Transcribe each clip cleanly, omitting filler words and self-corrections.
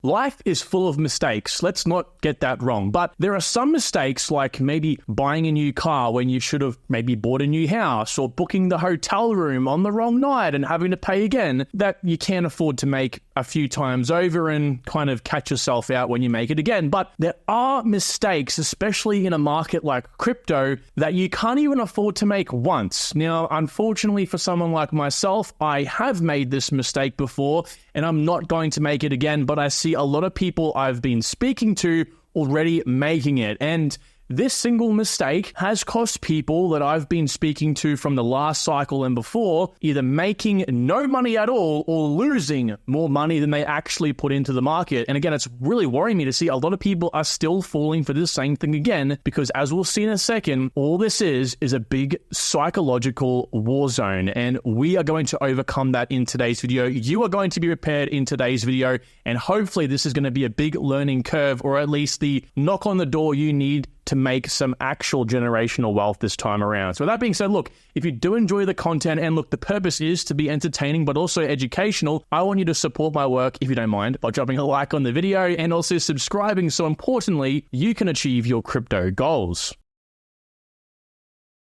Life is full of mistakes. Let's not get that wrong. But there are some mistakes, like maybe buying a new car when you should have maybe bought a new house, or booking the hotel room on the wrong night and having to pay again, that you can't afford to make a few times over and kind of catch yourself out when you make it again. But there are mistakes, especially in a market like crypto, that you can't even afford to make once. Now, unfortunately for someone like myself, I have made this mistake before and I'm not going to make it again, but I see a lot of people I've been speaking to already making it. And this single mistake has cost people that I've been speaking to from the last cycle and before either making no money at all or losing more money than they actually put into the market. And again, it's really worrying me to see a lot of people are still falling for this same thing again, because as we'll see in a second, all this is a big psychological war zone. And we are going to overcome that in today's video. You are going to be prepared in today's video. And hopefully this is going to be a big learning curve, or at least the knock on the door you need to make some actual generational wealth this time around. So with that being said, look, if you do enjoy the content, and look, the purpose is to be entertaining but also educational, I want you to support my work, if you don't mind, by dropping a like on the video and also subscribing, so importantly, you can achieve your crypto goals.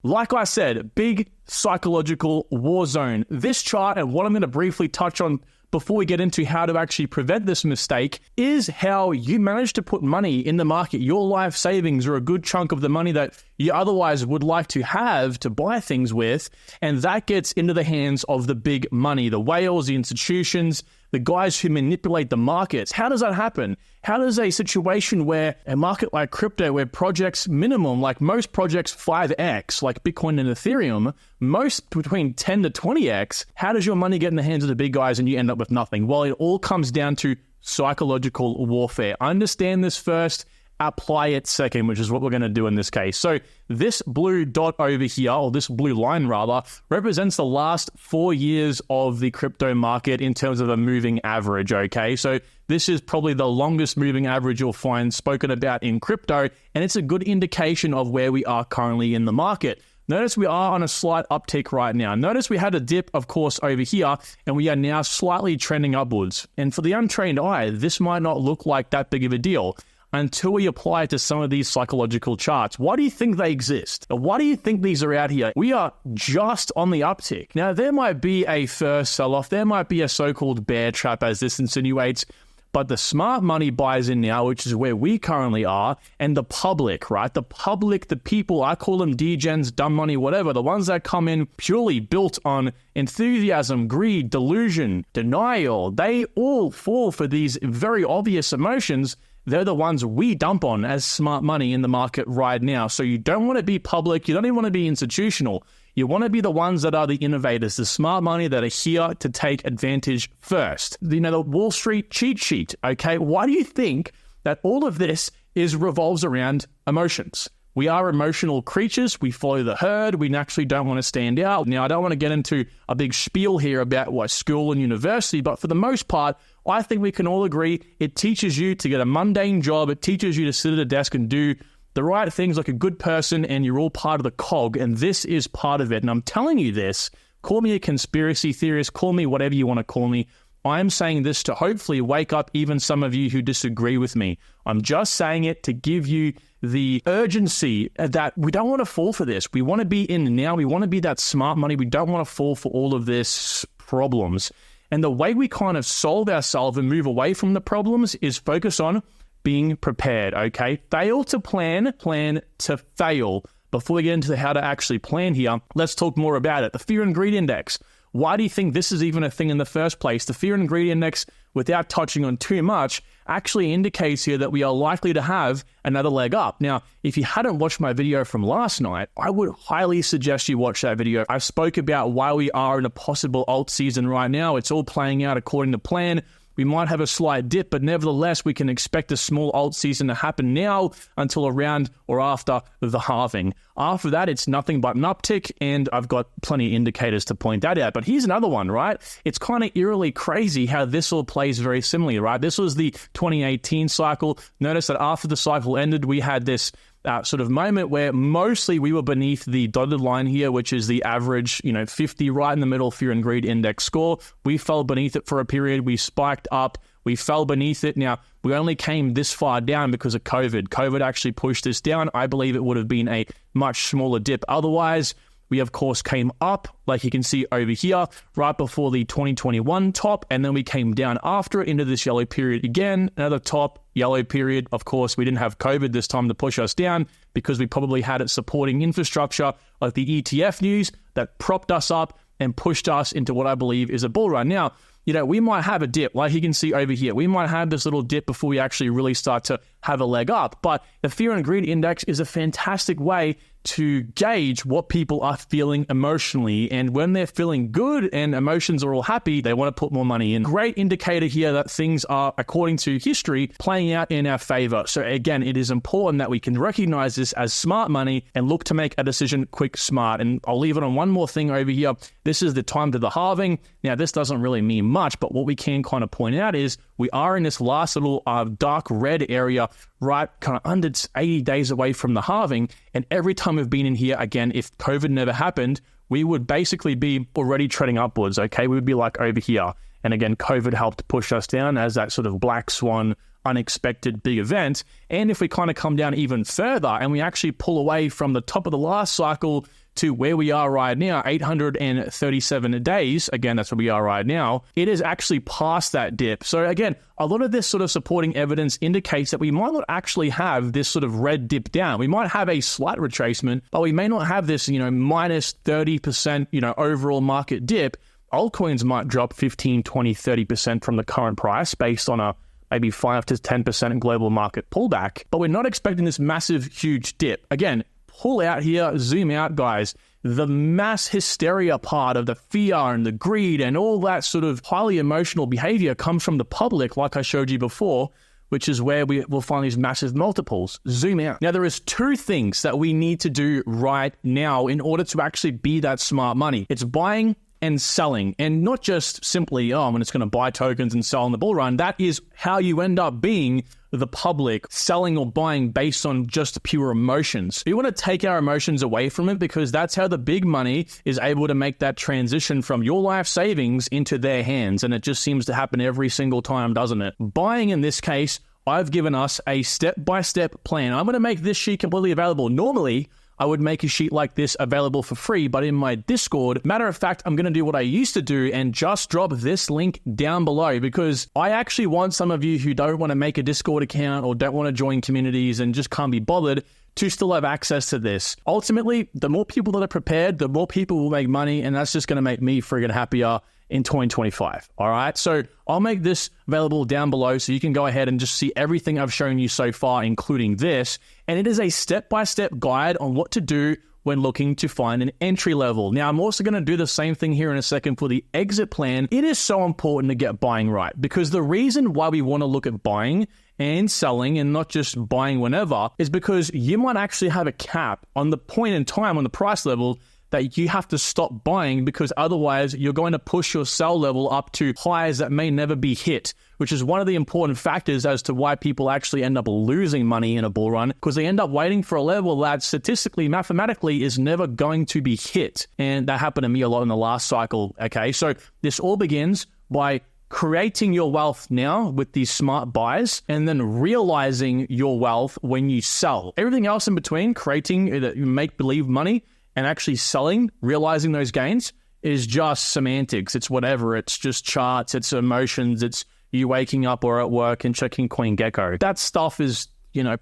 Like I said, big psychological war zone. This chart, and what I'm going to briefly touch on before we get into how to actually prevent this mistake, is how you manage to put money in the market, your life savings, or a good chunk of the money that you otherwise would like to have to buy things with, and that gets into the hands of the big money, the whales, the institutions, the guys who manipulate the markets. How does that happen? How does a situation where a market like crypto, where projects minimum, like most projects 5x, like Bitcoin and Ethereum, most between 10 to 20x, how does your money get in the hands of the big guys and you end up with nothing? Well, it all comes down to psychological warfare. Understand this first, apply it second, which is what we're going to do in this case. So this blue dot over here, or this blue line rather, represents the last 4 years of the crypto market in terms of a moving average, okay? So this is probably the longest moving average you'll find spoken about in crypto, and it's a good indication of where we are currently in the market. Notice we are on a slight uptick right now. Notice we had a dip, of course, over here, and we are now slightly trending upwards. And for the untrained eye, this might not look like that big of a deal until we apply it to some of these psychological charts. Why do you think they exist? Why do you think these are out here? We are just on the uptick. Now, there might be a first sell-off. There might be a so-called bear trap, as this insinuates. But the smart money buys in now, which is where we currently are, and the public, right? The public, the people, I call them degens, dumb money, whatever, the ones that come in purely built on enthusiasm, greed, delusion, denial, they all fall for these very obvious emotions. They're the ones we dump on as smart money in the market right now. So you don't want to be public. You don't even want to be institutional. You want to be the ones that are the innovators, the smart money that are here to take advantage first. You know, the Wall Street cheat sheet, okay? Why do you think that all of this revolves around emotions? We are emotional creatures. We follow the herd. We naturally don't want to stand out. Now, I don't want to get into a big spiel here about what school and university, but for the most part, I think we can all agree it teaches you to get a mundane job. It teaches you to sit at a desk and do the right things like a good person, and you're all part of the cog, and this is part of it. And I'm telling you this, call me a conspiracy theorist, call me whatever you want to call me. I'm saying this to hopefully wake up even some of you who disagree with me. I'm just saying it to give you the urgency that we don't want to fall for this. We want to be in now. We want to be that smart money. We don't want to fall for all of this problems. And the way we kind of solve ourselves and move away from the problems is focus on being prepared, okay? Fail to plan, plan to fail. Before we get into how to actually plan here, let's talk more about it. The fear and greed index. Why do you think this is even a thing in the first place? The fear and greed index, without touching on too much, actually indicates here that we are likely to have another leg up. Now, if you hadn't watched my video from last night, I would highly suggest you watch that video. I spoke about why we are in a possible alt season right now. It's all playing out according to plan. We might have a slight dip, but nevertheless, we can expect a small alt season to happen now until around or after the halving. After that, it's nothing but an uptick, and I've got plenty of indicators to point that out. But here's another one, right? It's kind of eerily crazy how this all plays very similarly, right? This was the 2018 cycle. Notice that after the cycle ended, we had this sort of moment where mostly we were beneath the dotted line here, which is the average, 50 right in the middle fear and greed index score. We fell beneath it for a period. We spiked up. We fell beneath it. Now, we only came this far down because of COVID. COVID actually pushed this down. I believe it would have been a much smaller dip otherwise. We, of course, came up, like you can see over here, right before the 2021 top, and then we came down after it into this yellow period again, another top, yellow period. Of course, we didn't have COVID this time to push us down because we probably had it supporting infrastructure like the ETF news that propped us up and pushed us into what I believe is a bull run. Now, we might have a dip, like you can see over here. We might have this little dip before we actually really start to have a leg up. But the fear and greed index is a fantastic way to gauge what people are feeling emotionally. And when they're feeling good and emotions are all happy, they want to put more money in. Great indicator here that things are, according to history, playing out in our favor. So again, it is important that we can recognize this as smart money and look to make a decision quick, smart. And I'll leave it on one more thing over here. This is the time to the halving. Now, this doesn't really mean much, but what we can kind of point out is we are in this last little dark red area, right, kind of under 80 days away from the halving. And every time we've been in here, again, if COVID never happened, we would basically be already treading upwards, okay? We would be like over here. And again, COVID helped push us down as that sort of black swan, unexpected big event. And if we kind of come down even further and we actually pull away from the top of the last cycle to where we are right now, 837 days, again, that's where we are right now, it is actually past that dip. So again, a lot of this sort of supporting evidence indicates that we might not actually have this sort of red dip down. We might have a slight retracement, but we may not have this, minus 30%, overall market dip. Altcoins might drop 15, 20, 30% from the current price based on a maybe 5 to 10% global market pullback, but we're not expecting this massive, huge dip. Again, pull out here, zoom out, guys. The mass hysteria part of the fear and the greed and all that sort of highly emotional behavior comes from the public, like I showed you before, which is where we will find these massive multiples. Zoom out. Now, there is two things that we need to do right now in order to actually be that smart money. It's buying and selling, and not just simply, I'm just going to buy tokens and sell in the bull run. That is how you end up being the public, selling or buying based on just pure emotions. We want to take our emotions away from it because that's how the big money is able to make that transition from your life savings into their hands. And it just seems to happen every single time, doesn't it? Buying in this case, I've given us a step-by-step plan. I'm going to make this sheet completely available. Normally, I would make a sheet like this available for free, but in my Discord, matter of fact, I'm going to do what I used to do and just drop this link down below because I actually want some of you who don't want to make a Discord account or don't want to join communities and just can't be bothered to still have access to this. Ultimately, the more people that are prepared, the more people will make money, and that's just going to make me friggin' happier in 2025. All right. So I'll make this available down below so you can go ahead and just see everything I've shown you so far, including this. And it is a step-by-step guide on what to do when looking to find an entry level. Now, I'm also going to do the same thing here in a second for the exit plan. It is so important to get buying right because the reason why we want to look at buying and selling and not just buying whenever is because you might actually have a cap on the point in time on the price level that you have to stop buying because otherwise you're going to push your sell level up to highs that may never be hit, which is one of the important factors as to why people actually end up losing money in a bull run because they end up waiting for a level that statistically, mathematically is never going to be hit. And that happened to me a lot in the last cycle. Okay, so this all begins by creating your wealth now with these smart buys and then realizing your wealth when you sell. Everything else in between, creating make-believe money, and actually selling, realizing those gains is just semantics. It's whatever. It's just charts. It's emotions. It's you waking up or at work and checking CoinGecko. That stuff is,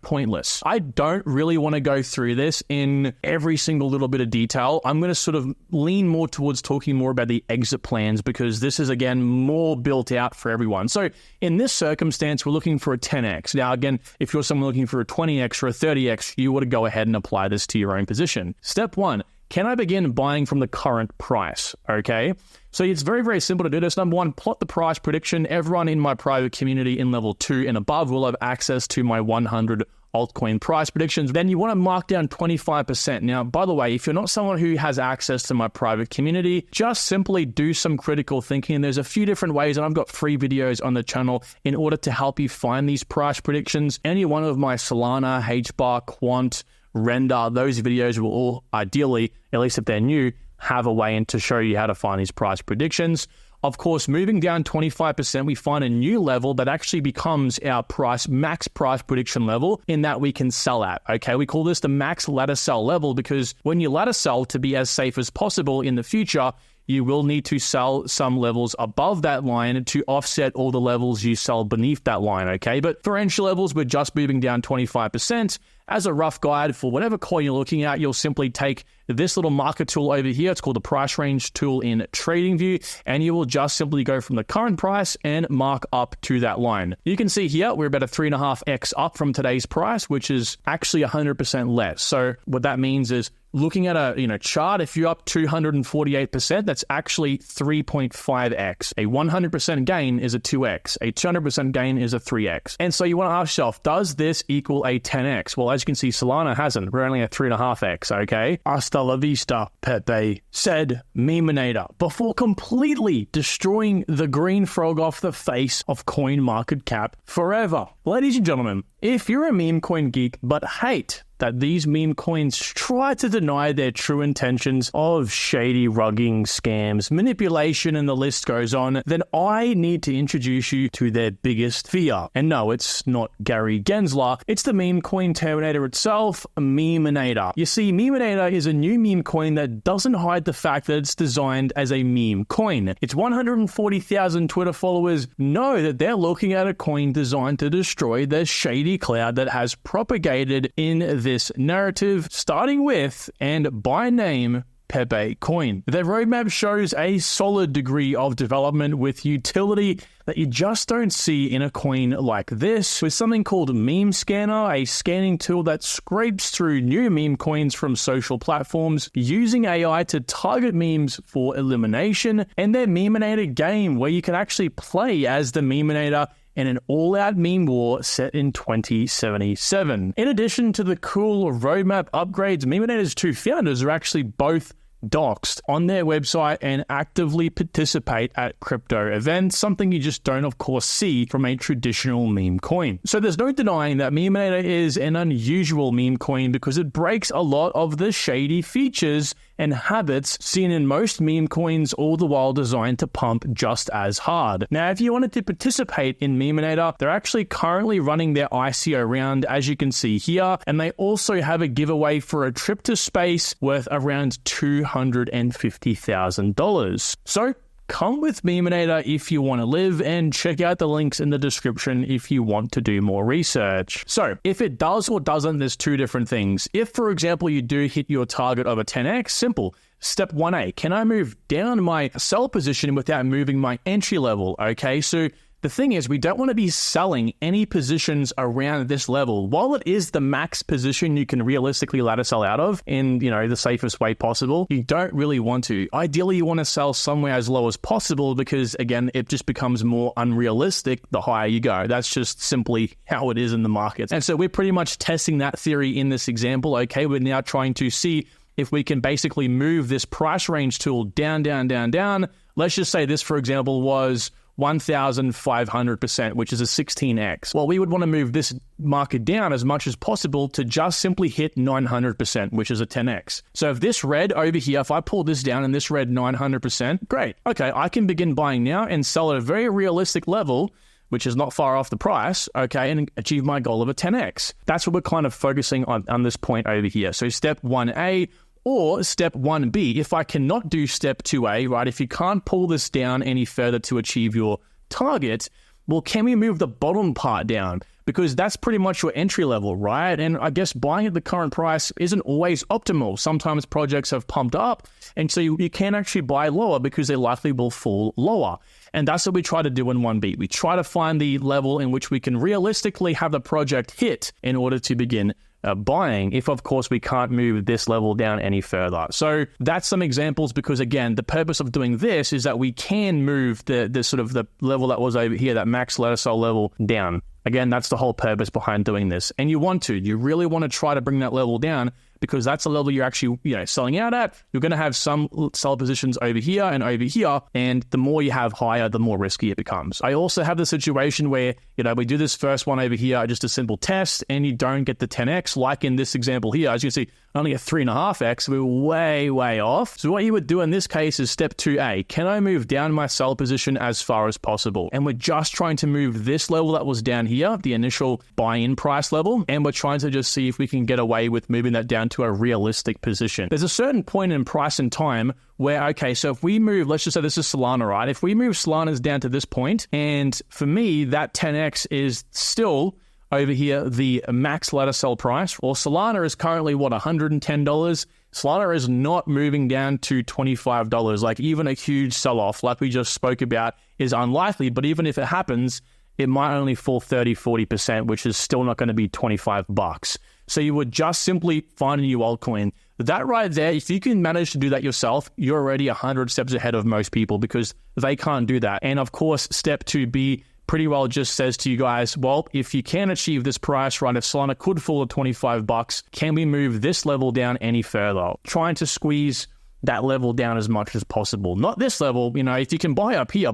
pointless. I don't really want to go through this in every single little bit of detail. I'm going to sort of lean more towards talking more about the exit plans because this is, again, more built out for everyone. So in this circumstance, we're looking for a 10x. Now, again, if you're someone looking for a 20x or a 30x, you want to go ahead and apply this to your own position. Step 1, can I begin buying from the current price? Okay. So it's very, very simple to do this. Number 1, plot the price prediction. Everyone in my private community in level 2 and above will have access to my 100 altcoin price predictions. Then you want to mark down 25%. Now, by the way, if you're not someone who has access to my private community, just simply do some critical thinking. There's a few different ways, and I've got free videos on the channel in order to help you find these price predictions. Any one of my Solana, HBAR, Quant, render. Those videos will all ideally, at least if they're new, have a way in to show you how to find these price predictions. Of course, moving down 25%, we find a new level that actually becomes our max price prediction level in that we can sell at. Okay, we call this the max ladder sell level because when you ladder sell to be as safe as possible in the future, you will need to sell some levels above that line to offset all the levels you sell beneath that line, okay? But for entry levels, we're just moving down 25%. As a rough guide for whatever coin you're looking at, you'll simply take this little marker tool over here. It's called the price range tool in TradingView, and you will just simply go from the current price and mark up to that line. You can see here, we're about a 3.5x up from today's price, which is actually 100% less. So what that means is looking at a chart, if you're up 248%, that's actually 3.5x. A 100% gain is a 2x. A 200% gain is a 3x. And so you want to ask yourself, does this equal a 10x? Well, as you can see, Solana hasn't. We're only at 3.5x, okay? Hasta la vista, Pepe, said Memenator, before completely destroying the green frog off the face of CoinMarketCap forever. Ladies and gentlemen, if you're a meme coin geek but hate that these meme coins try to deny their true intentions of shady rugging, scams, manipulation, and the list goes on, then I need to introduce you to their biggest fear. And no, it's not Gary Gensler, it's the meme coin terminator itself, Memenator. You see, Memenator is a new meme coin that doesn't hide the fact that it's designed as a meme coin. Its 140,000 Twitter followers know that they're looking at a coin designed to destroy the shady cloud that has propagated in this narrative, starting with and by name Pepe coin. Their roadmap shows a solid degree of development with utility that you just don't see in a coin like this, with something called Meme Scanner, a scanning tool that scrapes through new meme coins from social platforms using AI to target memes for elimination, and their Memenator game where you can actually play as the Memenator in an all-out meme war set in 2077. In addition to the cool roadmap upgrades, Memenator's two founders are actually both doxed on their website and actively participate at crypto events, something you just don't, of course, see from a traditional meme coin. So there's no denying that Memenator is an unusual meme coin because it breaks a lot of the shady features and habits seen in most meme coins, all the while designed to pump just as hard. Now, if you wanted to participate in Memenator, they're actually currently running their ICO round, as you can see here, and they also have a giveaway for a trip to space worth around $250,000. So, come with Memenator if you want to live, and check out the links in the description if you want to do more research. So, if it does or doesn't, there's two different things. If, for example, you do hit your target of a 10x, simple. Step 1A, can I move down my sell position without moving my entry level? Okay, so the thing is, we don't want to be selling any positions around this level. While it is the max position you can realistically ladder sell out of in, the safest way possible, you don't really want to. Ideally, you want to sell somewhere as low as possible because, again, it just becomes more unrealistic the higher you go. That's just simply how it is in the market. And so we're pretty much testing that theory in this example. Okay, we're now trying to see if we can basically move this price range tool down, down, down, down. Let's just say this, for example, was 1,500%, which is a 16x. Well, we would want to move this marker down as much as possible to just simply hit 900%, which is a 10x. So if this red over here, if I pull this down and this red 900%, great. Okay, I can begin buying now and sell at a very realistic level, which is not far off the price, okay, and achieve my goal of a 10x. That's what we're kind of focusing on this point over here. So step 1A, or step 1B, if I cannot do step 2A, right, if you can't pull this down any further to achieve your target, well, can we move the bottom part down? Because that's pretty much your entry level, right? And I guess buying at the current price isn't always optimal. Sometimes projects have pumped up, and so you can actually buy lower because they likely will fall lower. And that's what we try to do in 1B. We try to find the level in which we can realistically have the project hit in order to begin buying, if of course we can't move this level down any further. So that's some examples, because again, the purpose of doing this is that we can move the sort of the level that was over here, that max ladder sell level, down. Again, that's the whole purpose behind doing this. And you really want to try to bring that level down because that's the level you're actually, selling out at. You're going to have some sell positions over here and over here, and the more you have higher, the more risky it becomes. I also have the situation where, we do this first one over here, just a simple test, and you don't get the 10x, like in this example here. As you can see, only a 3.5x, we're way, way off. So what you would do in this case is step 2A. Can I move down my sell position as far as possible? And we're just trying to move this level that was down here, the initial buy-in price level, and we're trying to just see if we can get away with moving that down to a realistic position. There's a certain point in price and time where, okay, so if we move, let's just say this is Solana, right? If we move Solana's down to this point, and for me, that 10x is still over here, the max ladder sell price, or Solana is currently, $110? Solana is not moving down to $25. Like, even a huge sell-off, like we just spoke about, is unlikely, but even if it happens, it might only fall 30-40%, which is still not going to be $25. So you would just simply find a new altcoin. That right there, if you can manage to do that yourself, you're already 100 steps ahead of most people, because they can't do that. And of course, step 2B pretty well just says to you guys, well, if you can achieve this price, right, if Solana could fall to $25, can we move this level down any further? Trying to squeeze that level down as much as possible. Not this level, if you can buy up here,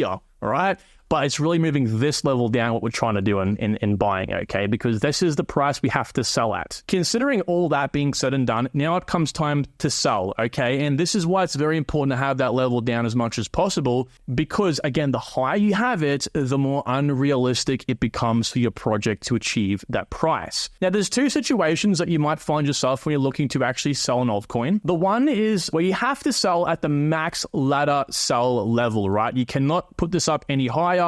all right? But it's really moving this level down, what we're trying to do in buying, okay? Because this is the price we have to sell at. Considering all that being said and done, now it comes time to sell, okay? And this is why it's very important to have that level down as much as possible, because again, the higher you have it, the more unrealistic it becomes for your project to achieve that price. Now, there's two situations that you might find yourself when you're looking to actually sell an altcoin. The one is where you have to sell at the max ladder sell level, right? You cannot put this up any higher,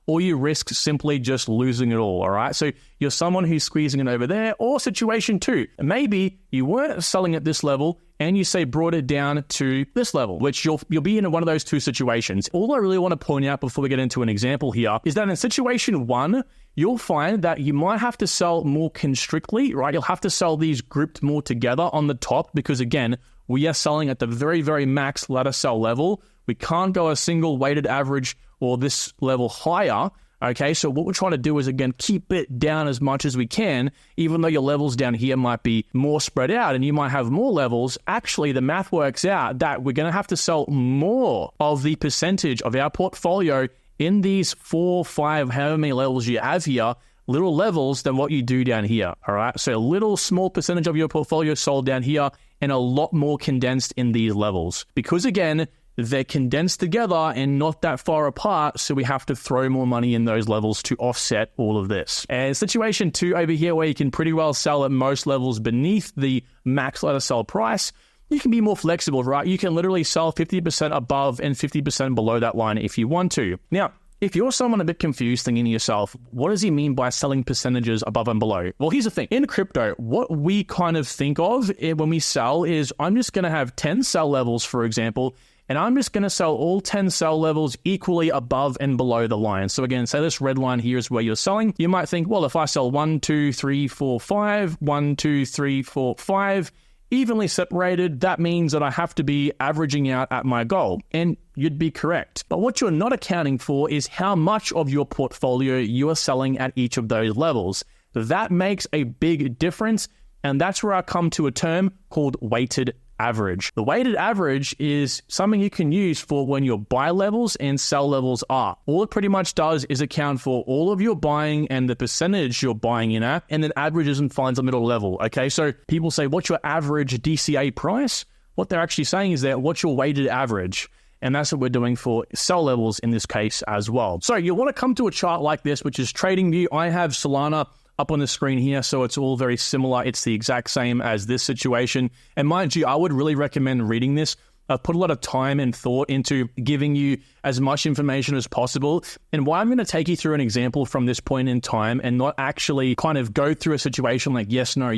or you risk simply just losing it all right? So you're someone who's squeezing it over there. Or situation 2, maybe you weren't selling at this level and you say brought it down to this level, which you'll be in one of those two situations. All I really want to point out before we get into an example here is that in situation 1, you'll find that you might have to sell more constrictly, right? You'll have to sell these grouped more together on the top, because again, we are selling at the very, very max ladder sell level. We can't go a single weighted average or this level higher, okay? So what we're trying to do is, again, keep it down as much as we can, even though your levels down here might be more spread out and you might have more levels. Actually, the math works out that we're going to have to sell more of the percentage of our portfolio in these 4, 5, however many levels you have here, little levels, than what you do down here, all right? So a little small percentage of your portfolio sold down here and a lot more condensed in these levels. Because again, they're condensed together and not that far apart, so we have to throw more money in those levels to offset all of this. And situation 2 over here, where you can pretty well sell at most levels beneath the max ladder sell price, you can be more flexible, right? You can literally sell 50% above and 50% below that line if you want to. Now, if you're someone a bit confused thinking to yourself, what does he mean by selling percentages above and below? Well, here's the thing. In crypto, what we kind of think of when we sell is, I'm just going to have 10 sell levels, for example, and I'm just going to sell all 10 sell levels equally above and below the line. So again, say this red line here is where you're selling. You might think, well, if I sell 1, 2, 3, 4, 5, 1, 2, 3, 4, 5, evenly separated, that means that I have to be averaging out at my goal. And you'd be correct. But what you're not accounting for is how much of your portfolio you are selling at each of those levels. That makes a big difference. And that's where I come to a term called weighted average. The weighted average is something you can use for when your buy levels and sell levels are. All it pretty much does is account for all of your buying and the percentage you're buying in at, and then averages and finds a middle level. Okay, so people say, what's your average DCA price? What they're actually saying is that what's your weighted average? And that's what we're doing for sell levels in this case as well. So you want to come to a chart like this, which is TradingView. I have Solana up on the screen here, so it's all very similar. It's the exact same as this situation. And mind you, I would really recommend reading this. I've put a lot of time and thought into giving you as much information as possible. And why I'm going to take you through an example from this point in time and not actually kind of go through a situation like yes, no,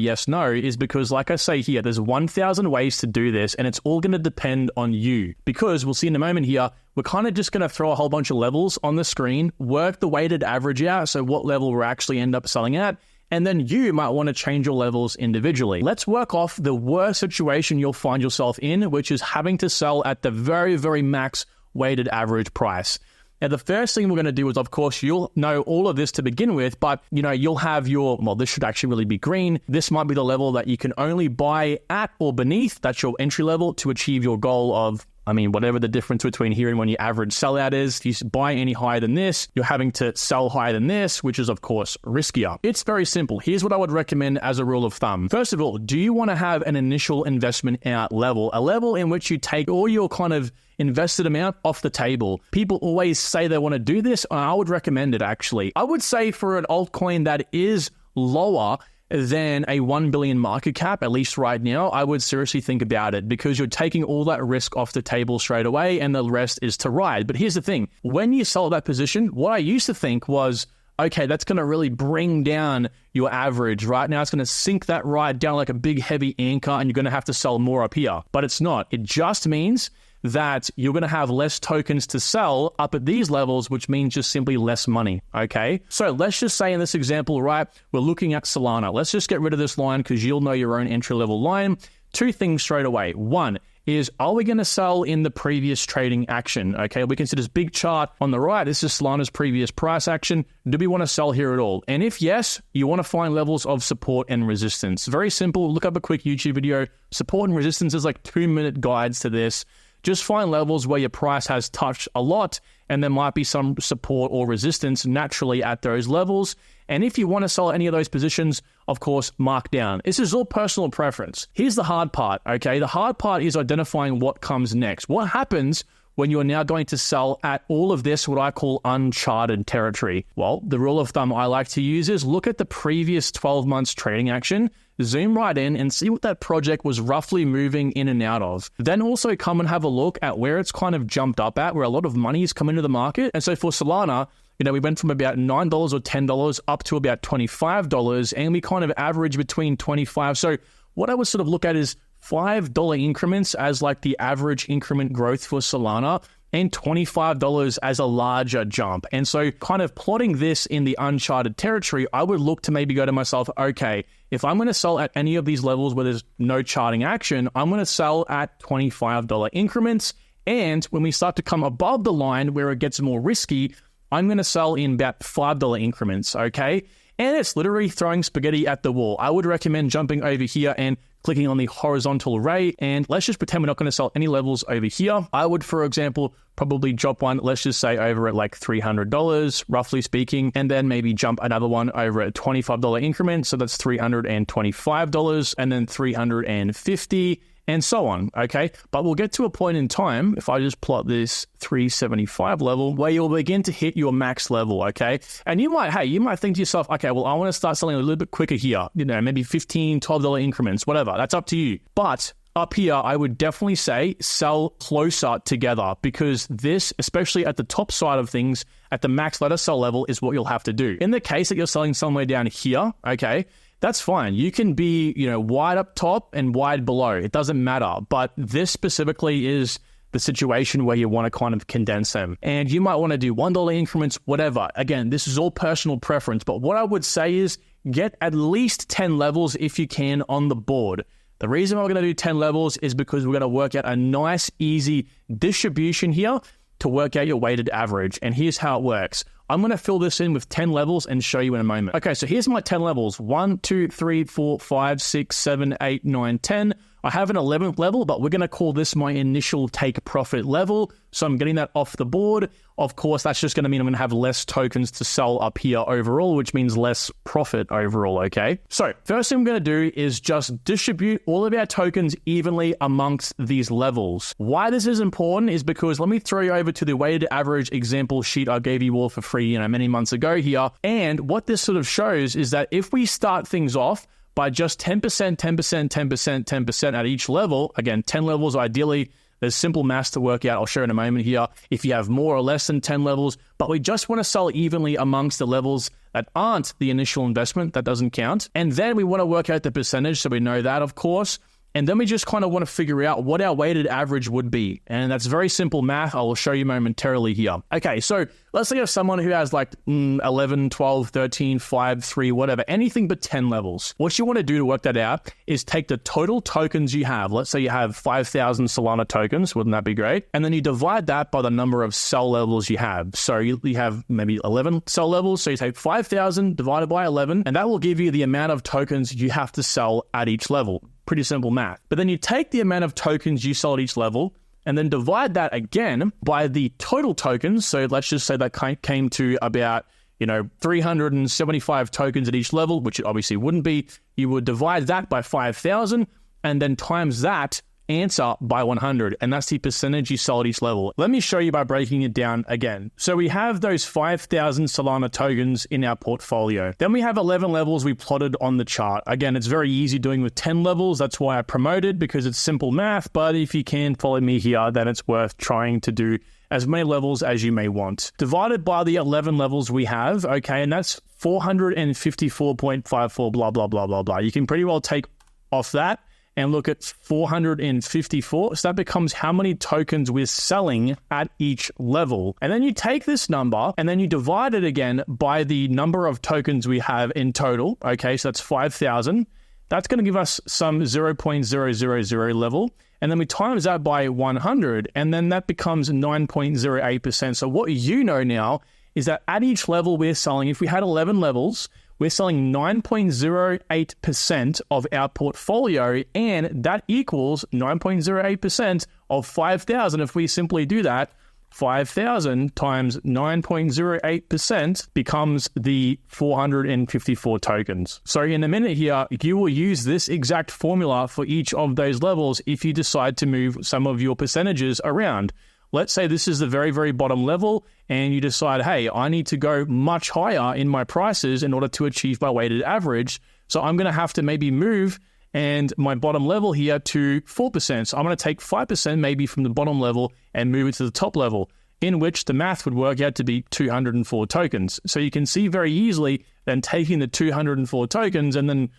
is because, like I say here, there's 1,000 ways to do this, and it's all going to depend on you. Because we'll see in a moment here, we're kind of just going to throw a whole bunch of levels on the screen, work the weighted average out, so what level we'll actually end up selling at, and then you might want to change your levels individually. Let's work off the worst situation you'll find yourself in, which is having to sell at the very, very max weighted average price. Now, the first thing we're going to do is, of course, you'll know all of this to begin with, but, you'll have this should actually really be green. This might be the level that you can only buy at or beneath. That's your entry level to achieve your goal of, whatever the difference between here and when your average sellout is. If you buy any higher than this, you're having to sell higher than this, which is, of course, riskier. It's very simple. Here's what I would recommend as a rule of thumb. First of all, do you want to have an initial investment out level, a level in which you take all your kind of invested amount off the table? People always say they want to do this, and I would recommend it, actually. I would say for an altcoin that is lower than a 1 billion market cap, at least right now, I would seriously think about it, because you're taking all that risk off the table straight away and the rest is to ride. But here's the thing. When you sell that position, what I used to think was, okay, that's going to really bring down your average. Right now, it's going to sink that ride down like a big heavy anchor, and you're going to have to sell more up here. But it's not. It just means that you're going to have less tokens to sell up at these levels, which means just simply less money, okay? So let's just say in this example, right, we're looking at Solana. Let's just get rid of this line because you'll know your own entry-level line. Two things straight away. One is, are we going to sell in the previous trading action? Okay, we can see this big chart on the right. This is Solana's previous price action. Do we want to sell here at all? And if yes, you want to find levels of support and resistance. Very simple. Look up a quick YouTube video. Support and resistance is like 2-minute guides to this. Just find levels where your price has touched a lot, and there might be some support or resistance naturally at those levels. And if you want to sell any of those positions, of course, mark down. This is all personal preference. Here's the hard part, okay? The hard part is identifying what comes next. What happens when you're now going to sell at all of this, what I call uncharted territory? Well, the rule of thumb I like to use is look at the previous 12 months trading action, zoom right in and see what that project was roughly moving in and out of. Then also come and have a look at where it's kind of jumped up at, where a lot of money is coming into the market. And so for Solana, we went from about $9 or $10 up to about $25, and we kind of average between 25. So what I would sort of look at is $5 increments as like the average increment growth for Solana, and $25 as a larger jump. And so kind of plotting this in the uncharted territory, I would look to maybe go to myself, okay, if I'm going to sell at any of these levels where there's no charting action, I'm going to sell at $25 increments. And when we start to come above the line where it gets more risky, I'm going to sell in about $5 increments, okay? And it's literally throwing spaghetti at the wall. I would recommend jumping over here and clicking on the horizontal array, and let's just pretend we're not going to sell any levels over here. I would, for example, probably drop one, let's just say over at like $300, roughly speaking, and then maybe jump another one over at $25 increment. So that's $325, and then $350, and so on, okay? But we'll get to a point in time, if I just plot this 375 level, where you'll begin to hit your max level, okay? And you might think to yourself, okay, well, I want to start selling a little bit quicker here, maybe $15, $12 increments, whatever. That's up to you. But up here, I would definitely say sell closer together, because this, especially at the top side of things, at the max letter sell level, is what you'll have to do. In the case that you're selling somewhere down here, okay, that's fine. You can be, wide up top and wide below. It doesn't matter. But this specifically is the situation where you want to kind of condense them. And you might want to do $1 increments, whatever. Again, this is all personal preference. But what I would say is get at least 10 levels if you can on the board. The reason we're going to do 10 levels is because we're going to work out a nice, easy distribution here to work out your weighted average. And here's how it works. I'm going to fill this in with 10 levels and show you in a moment. Okay, so here's my 10 levels. 1, 2, 3, 4, 5, 6, 7, 8, 9, 10. I have an 11th level, but we're going to call this my initial take profit level. So I'm getting that off the board. Of course, that's just going to mean I'm going to have less tokens to sell up here overall, which means less profit overall, okay? So first thing I'm going to do is just distribute all of our tokens evenly amongst these levels. Why this is important is because let me throw you over to the weighted average example sheet I gave you all for free, many months ago here. And what this sort of shows is that if we start things off by just 10%, 10%, 10%, 10% at each level, again, 10 levels ideally, there's simple math to work out. I'll show in a moment here if you have more or less than 10 levels, but we just want to sell evenly amongst the levels that aren't the initial investment. That doesn't count. And then we want to work out the percentage, so we know that, of course. And then we just kind of want to figure out what our weighted average would be. And that's very simple math. I will show you momentarily here. Okay, so let's say you have someone who has like 11, 12, 13, 5, 3, whatever, anything but 10 levels. What you want to do to work that out is take the total tokens you have. Let's say you have 5,000 Solana tokens. Wouldn't that be great? And then you divide that by the number of cell levels you have. So you have maybe 11 cell levels. So you take 5,000 divided by 11, and that will give you the amount of tokens you have to sell at each level. Pretty simple math. But then you take the amount of tokens you sell at each level and then divide that again by the total tokens. So let's just say that came to about 375 tokens at each level, which it obviously wouldn't be. You would divide that by 5,000 and then times that answer by 100, and that's the percentage you sell at each level. Let me show you by breaking it down again. So we have those 5,000 Solana tokens in our portfolio. Then we have 11 levels we plotted on the chart. Again, it's very easy doing with 10 levels. That's why I promoted, because it's simple math. But if you can follow me here, then it's worth trying to do as many levels as you may want. Divided by the 11 levels we have, okay, and that's 454.54, blah, blah, blah, blah, blah. You can pretty well take off that and look at 454. So that becomes how many tokens we're selling at each level. And then you take this number and then you divide it again by the number of tokens we have in total. Okay, so that's 5,000. That's going to give us some 0.000 level. And then we times that by 100, and then that becomes 9.08%. So what you know now is that at each level we're selling, if we had 11 levels, we're selling 9.08% of our portfolio, and that equals 9.08% of 5,000. If we simply do that, 5,000 times 9.08% becomes the 454 tokens. So in a minute here, you will use this exact formula for each of those levels if you decide to move some of your percentages around. Let's say this is the very, very bottom level and you decide, hey, I need to go much higher in my prices in order to achieve my weighted average. So I'm going to have to maybe move and my bottom level here to 4%. So I'm going to take 5% maybe from the bottom level and move it to the top level, in which the math would work out to be 204 tokens. So you can see very easily then taking the 204 tokens and then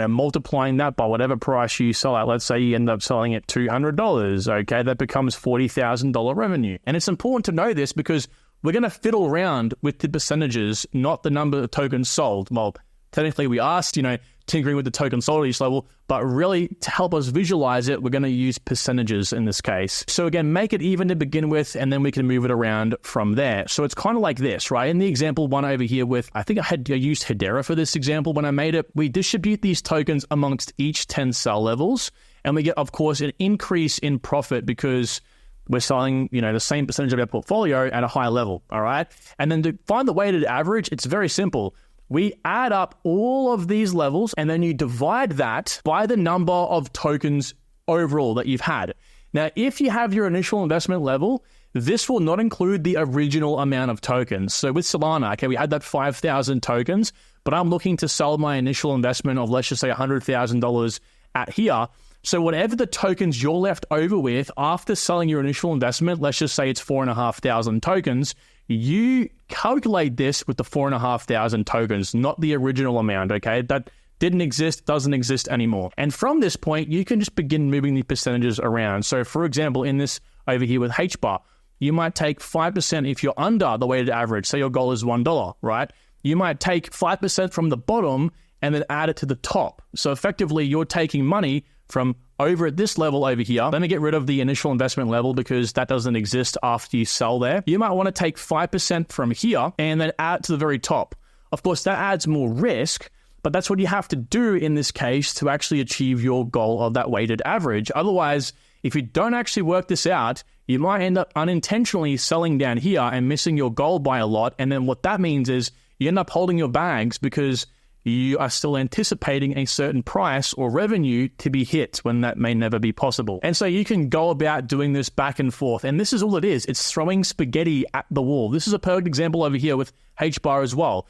multiplying that by whatever price you sell at. Let's say you end up selling at $200. Okay, that becomes $40,000 revenue. And it's important to know this because we're going to fiddle around with the percentages, not the number of tokens sold. Well, technically we asked, tinkering with the token sold at each level, but really to help us visualize it, we're going to use percentages in this case. So again, make it even to begin with, and then we can move it around from there. So it's kind of like this, right? In the example one over here with, I think I used Hedera for this example when I made it. We distribute these tokens amongst each 10 cell levels, and we get, of course, an increase in profit because we're selling, the same percentage of our portfolio at a higher level, all right? And then to find the weighted average, it's very simple. We add up all of these levels and then you divide that by the number of tokens overall that you've had. Now, if you have your initial investment level, this will not include the original amount of tokens. So with Solana, okay, we had that 5,000 tokens, but I'm looking to sell my initial investment of, let's just say $100,000 at here. So whatever the tokens you're left over with after selling your initial investment, let's just say it's 4,500 tokens, you calculate this with the 4,500 tokens, not the original amount, okay? That didn't exist, doesn't exist anymore. And from this point, you can just begin moving the percentages around. So for example, in this over here with HBAR, you might take 5% if you're under the weighted average. Say your goal is $1, right? You might take 5% from the bottom and then add it to the top. So effectively, you're taking money from over at this level over here. Let me get rid of the initial investment level because that doesn't exist after you sell there. You might want to take 5% from here and then add it to the very top. Of course, that adds more risk, but that's what you have to do in this case to actually achieve your goal of that weighted average. Otherwise, if you don't actually work this out, you might end up unintentionally selling down here and missing your goal by a lot. And then what that means is you end up holding your bags because you are still anticipating a certain price or revenue to be hit when that may never be possible. And so you can go about doing this back and forth. And this is all it is. It's throwing spaghetti at the wall. This is a perfect example over here with HBAR as well.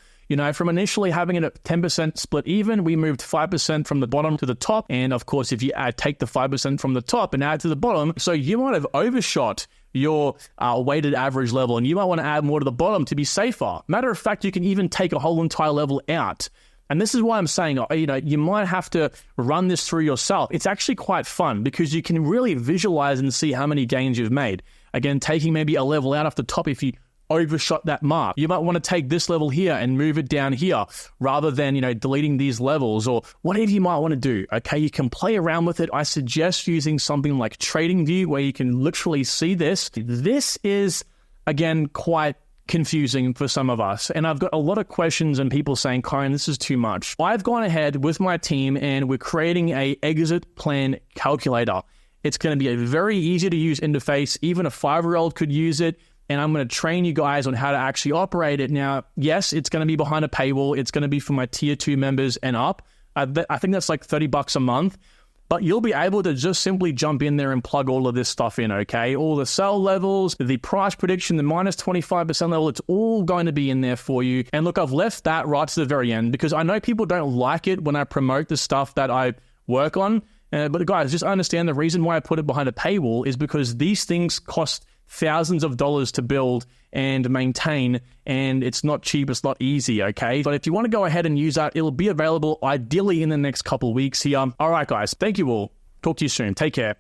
From initially having it at 10% split even, we moved 5% from the bottom to the top. And of course, if you take the 5% from the top and add to the bottom, so you might have overshot your weighted average level and you might want to add more to the bottom to be safer. Matter of fact, you can even take a whole entire level out. And this is why I'm saying, you might have to run this through yourself. It's actually quite fun because you can really visualize and see how many gains you've made. Again, taking maybe a level out off the top if you overshot that mark. You might want to take this level here and move it down here rather than, deleting these levels or whatever you might want to do. Okay, you can play around with it. I suggest using something like TradingView where you can literally see this. This is, again, quite confusing for some of us. And I've got a lot of questions and people saying, Kyron, this is too much. I've gone ahead with my team and we're creating a exit plan calculator. It's going to be a very easy to use interface. Even a 5-year-old could use it. And I'm going to train you guys on how to actually operate it. Now, yes, it's going to be behind a paywall. It's going to be for my tier 2 members and up. I think that's like $30 a month. But you'll be able to just simply jump in there and plug all of this stuff in, okay? All the sell levels, the price prediction, the minus 25% level, it's all going to be in there for you. And look, I've left that right to the very end because I know people don't like it when I promote the stuff that I work on. But guys, just understand the reason why I put it behind a paywall is because these things cost thousands of dollars to build and maintain, and it's not cheap, it's not easy, okay? But if you want to go ahead and use that, it'll be available ideally in the next couple of weeks here. All right, guys, thank you all. Talk to you soon. Take care.